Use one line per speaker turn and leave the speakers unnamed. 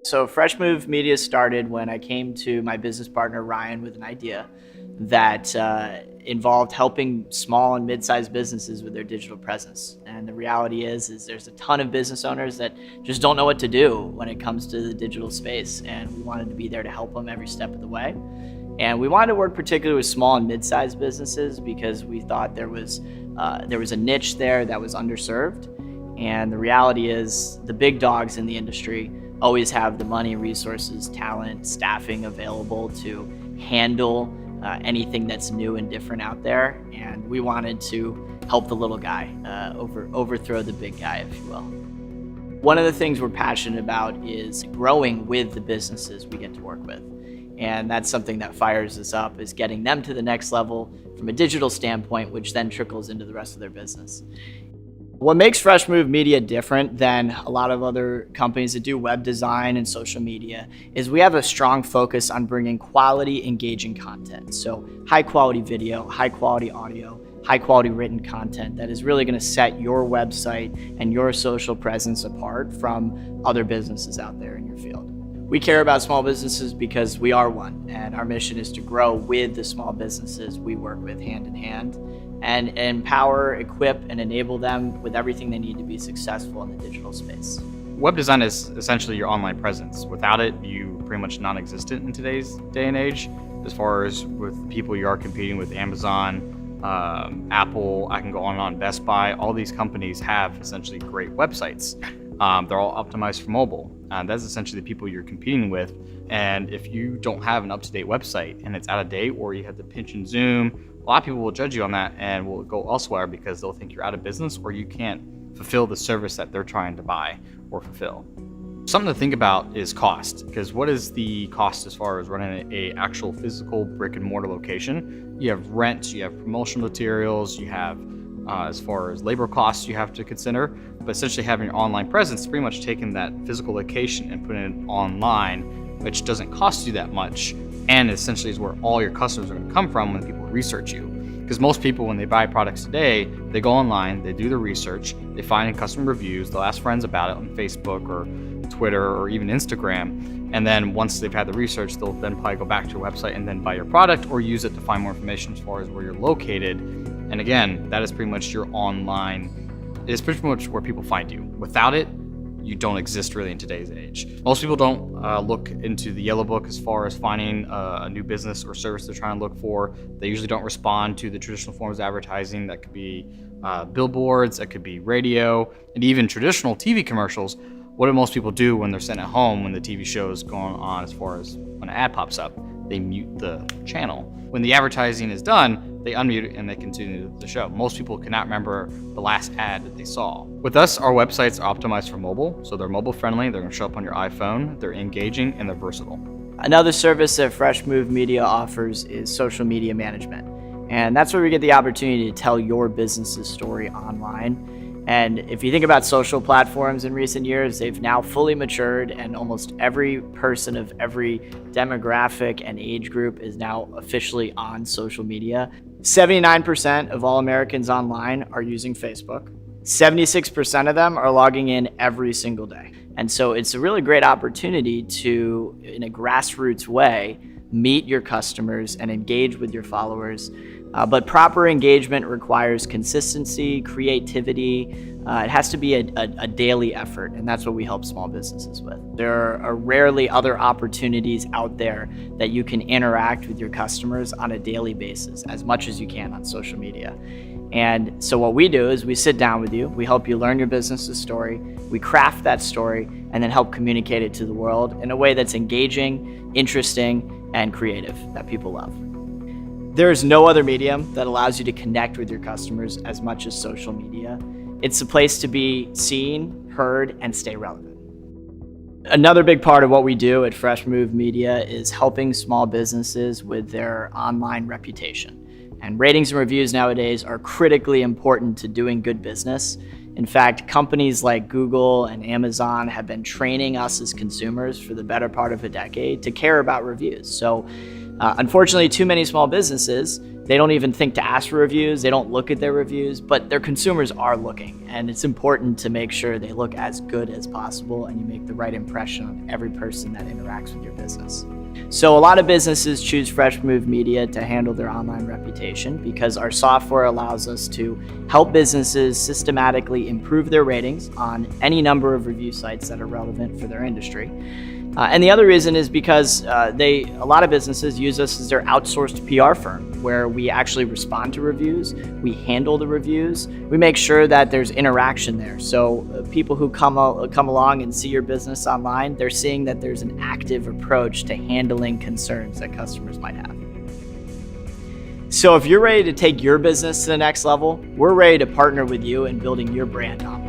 So Freshmove Media started when I came to my business partner Ryan with an idea that involved helping small and mid-sized businesses with their digital presence. And the reality is there's a ton of business owners that just don't know what to do when it comes to the digital space. And we wanted to be there to help them every step of the way. And we wanted to work particularly with small and mid-sized businesses because we thought there was a niche there that was underserved. And the reality is the big dogs in the industry always have the money, resources, talent, staffing available to handle anything that's new and different out there. And we wanted to help the little guy overthrow the big guy, if you will. One of the things we're passionate about is growing with the businesses we get to work with. And that's something that fires us up, is getting them to the next level from a digital standpoint, which then trickles into the rest of their business. What makes Freshmove Media different than a lot of other companies that do web design and social media is we have a strong focus on bringing quality, engaging content. So high quality video, high quality audio, high quality written content that is really going to set your website and your social presence apart from other businesses out there in your field. We care about small businesses because we are one, and our mission is to grow with the small businesses we work with hand in hand and empower, equip, and enable them with everything they need to be successful in the digital space.
Web design is essentially your online presence. Without it, you pretty much non-existent in today's day and age. As far as with people you are competing with, Amazon, Apple, I can go on and on, Best Buy, all these companies have essentially great websites. They're all optimized for mobile. That's essentially the people you're competing with. And if you don't have an up-to-date website and it's out of date, or you have to pinch and zoom, a lot of people will judge you on that and will go elsewhere because they'll think you're out of business or you can't fulfill the service that they're trying to buy or fulfill. Something to think about is cost, because what is the cost as far as running a actual physical brick and mortar location? You have rent, you have promotional materials, you have as far as labor costs you have to consider, but essentially having your online presence is pretty much taking that physical location and putting it online, which doesn't cost you that much, and essentially is where all your customers are going to come from when people research you. Because most people, when they buy products today, they go online, they do the research, they find customer reviews, they'll ask friends about it on Facebook or Twitter or even Instagram, and then once they've had the research, they'll then probably go back to your website and then buy your product or use it to find more information as far as where you're located. And again, that is pretty much your online, it's pretty much where people find you. Without it, you don't exist really in today's age. Most people don't look into the yellow book as far as finding a new business or service they're trying to look for. They usually don't respond to the traditional forms of advertising. That could be billboards, that could be radio, and even traditional TV commercials. What do most people do when they're sitting at home when the TV show is going on as far as when an ad pops up? They mute the channel. When the advertising is done, they unmute it and they continue the show. Most people cannot remember the last ad that they saw. With us, our websites are optimized for mobile, so they're mobile friendly, they're gonna show up on your iPhone, they're engaging, and they're versatile.
Another service that Freshmove Media offers is social media management. And that's where we get the opportunity to tell your business's story online. And if you think about social platforms in recent years, they've now fully matured, and almost every person of every demographic and age group is now officially on social media. 79% of all Americans online are using Facebook. 76% of them are logging in every single day. And so it's a really great opportunity to, in a grassroots way, meet your customers and engage with your followers. But proper engagement requires consistency, creativity. It has to be a daily effort, and that's what we help small businesses with. There are rarely other opportunities out there that you can interact with your customers on a daily basis, as much as you can on social media. And so what we do is we sit down with you, we help you learn your business's story, we craft that story, and then help communicate it to the world in a way that's engaging, interesting, and creative that people love. There is no other medium that allows you to connect with your customers as much as social media. It's a place to be seen, heard, and stay relevant. Another big part of what we do at Freshmove Media is helping small businesses with their online reputation. And ratings and reviews nowadays are critically important to doing good business. In fact, companies like Google and Amazon have been training us as consumers for the better part of a decade to care about reviews. So Unfortunately, too many small businesses, they don't even think to ask for reviews. They don't look at their reviews, but their consumers are looking. And it's important to make sure they look as good as possible and you make the right impression on every person that interacts with your business. So a lot of businesses choose Freshmove Media to handle their online reputation because our software allows us to help businesses systematically improve their ratings on any number of review sites that are relevant for their industry. And the other reason is because a lot of businesses use us as their outsourced PR firm, where we actually respond to reviews, we handle the reviews, we make sure that there's interaction there. So people who come along and see your business online, they're seeing that there's an active approach to handling concerns that customers might have. So if you're ready to take your business to the next level, we're ready to partner with you in building your brand online.